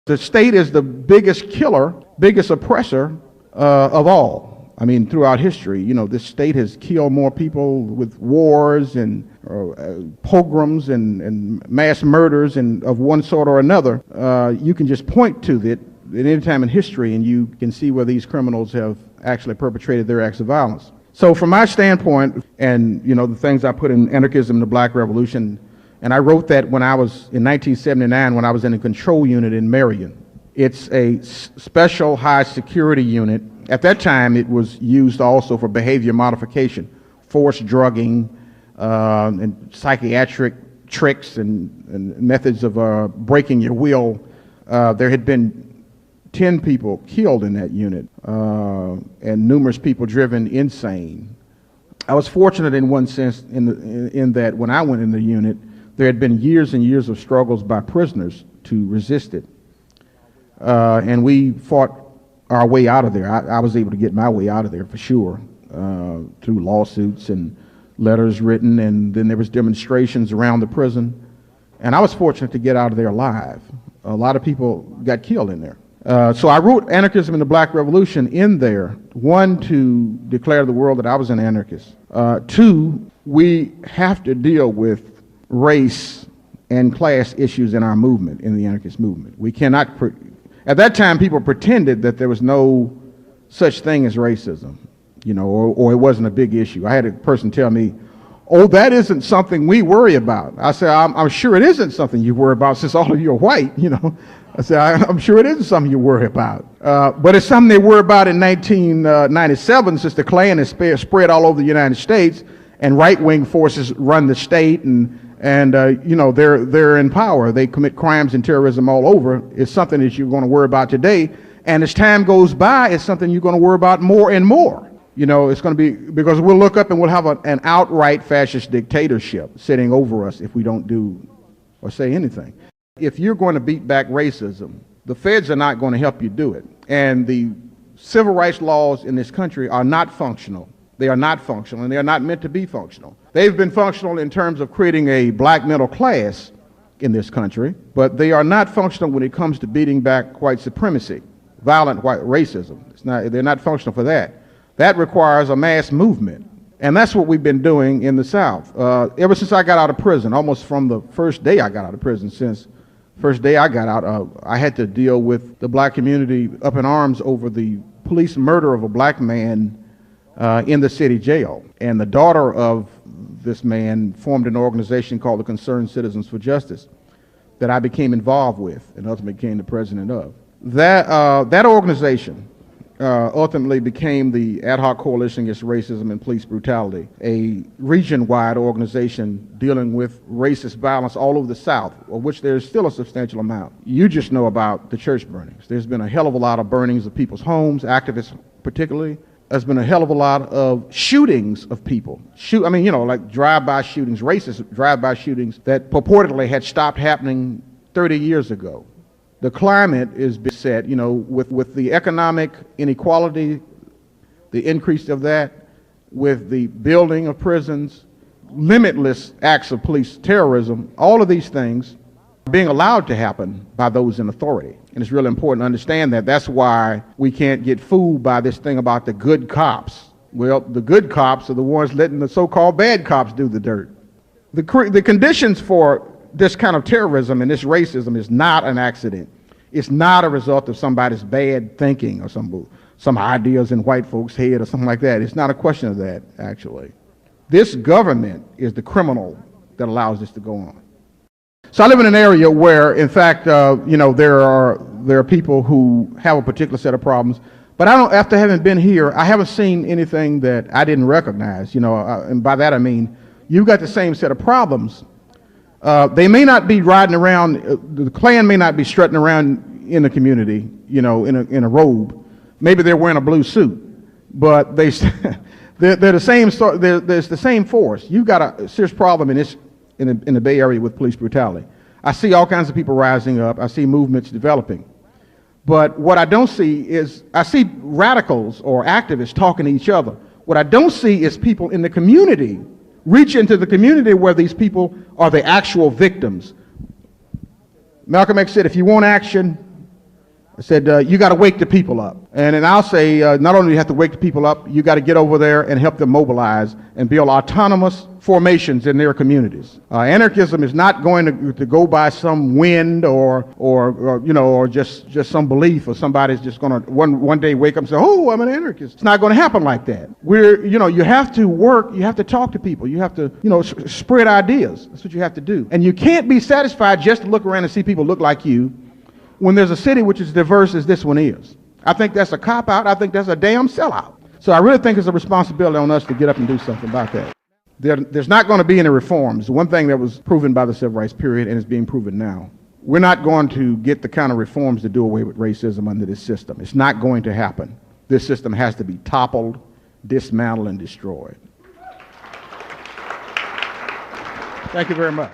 The state is the biggest killer, biggest oppressor of all. I mean, throughout history, this state has killed more people with wars and pogroms and mass murders and of one sort or another. You can just point to it at any time in history, and you can see where these criminals have actually perpetrated their acts of violence. So from my standpoint, and the things I put in Anarchism and the Black Revolution, and I wrote that when I was in 1979 when I was in a control unit in Marion. It's a special high security unit. At that time, it was used also for behavior modification, forced drugging, and psychiatric tricks and methods of breaking your will. There had been 10 people killed in that unit, and numerous people driven insane. I was fortunate in one sense in that when I went in the unit, there had been years and years of struggles by prisoners to resist it. And we fought our way out of there. I was able to get my way out of there for sure, through lawsuits and letters written, and then there was demonstrations around the prison. And I was fortunate to get out of there alive. A lot of people got killed in there. So I wrote Anarchism and the Black Revolution in there, one, to declare to the world that I was an anarchist. Two, we have to deal with race and class issues in our movement, in the anarchist movement. We cannot, at that time people pretended that there was no such thing as racism, or it wasn't a big issue. I had a person tell me, oh, that isn't something we worry about. I said, I'm sure it isn't something you worry about since all of you are white, I said, I'm sure it isn't something you worry about. But it's something they worry about in 1997, since the Klan has spread all over the United States and right-wing forces run the state, and they're in power. They commit crimes and terrorism all over. It's something that you're going to worry about today. And as time goes by, it's something you're going to worry about more and more. It's going to be, because we'll look up and we'll have an outright fascist dictatorship sitting over us if we don't do or say anything. If you're going to beat back racism, the feds are not going to help you do it. And the civil rights laws in this country are not functional. They are not functional, and they are not meant to be functional. They've been functional in terms of creating a black middle class in this country, but they are not functional when it comes to beating back white supremacy, violent white racism. They're not functional for that. That requires a mass movement, and that's what we've been doing in the South. Ever since I got out of prison, almost from the first day I got out of prison, since first day I got out, I had to deal with the black community up in arms over the police murder of a black man in the city jail. And the daughter of this man formed an organization called the Concerned Citizens for Justice that I became involved with and ultimately became the president of. That organization ultimately became the Ad Hoc Coalition Against Racism and Police Brutality, a region-wide organization dealing with racist violence all over the South, of which there is still a substantial amount. You just know about the church burnings. There's been a hell of a lot of burnings of people's homes, activists particularly. There's been a hell of a lot of shootings of people. Like drive-by shootings, racist drive-by shootings that purportedly had stopped happening 30 years ago. The climate is beset, with the economic inequality, the increase of that, with the building of prisons, limitless acts of police terrorism, all of these things are being allowed to happen by those in authority. And it's really important to understand that. That's why we can't get fooled by this thing about the good cops. Well, the good cops are the ones letting the so-called bad cops do the dirt. The conditions for this kind of terrorism and this racism is not an accident. It's not a result of somebody's bad thinking or some ideas in white folks' head or something like that. It's not a question of that, actually. This government is the criminal that allows this to go on. So I live in an area where, in fact, there are people who have a particular set of problems, but after having been here, I haven't seen anything that I didn't recognize. And by that I mean you've got the same set of problems. They may not be riding around. The Klan may not be strutting around in the community, in a robe. Maybe they're wearing a blue suit, but they're the same sort. There's the same force. You've got a serious problem in the Bay Area with police brutality. I see all kinds of people rising up. I see movements developing. But what I don't see is, I see radicals or activists talking to each other. What I don't see is people in the community reach into the community where these people are the actual victims. Malcolm X said, if you want action, I said, you got to wake the people up. And then I'll say, not only do you have to wake the people up, you got to get over there and help them mobilize and build autonomous formations in their communities. Anarchism is not going to go by some wind or just some belief, or somebody's just going to one day wake up and say, oh, I'm an anarchist. It's not going to happen like that. You have to work, you have to talk to people, you have to, spread ideas. That's what you have to do. And you can't be satisfied just to look around and see people look like you when there's a city which is diverse as this one is. I think that's a cop-out. I think that's a damn sellout. So I really think it's a responsibility on us to get up and do something about that. There's not going to be any reforms. One thing that was proven by the civil rights period and is being proven now, we're not going to get the kind of reforms to do away with racism under this system. It's not going to happen. This system has to be toppled, dismantled, and destroyed. Thank you very much.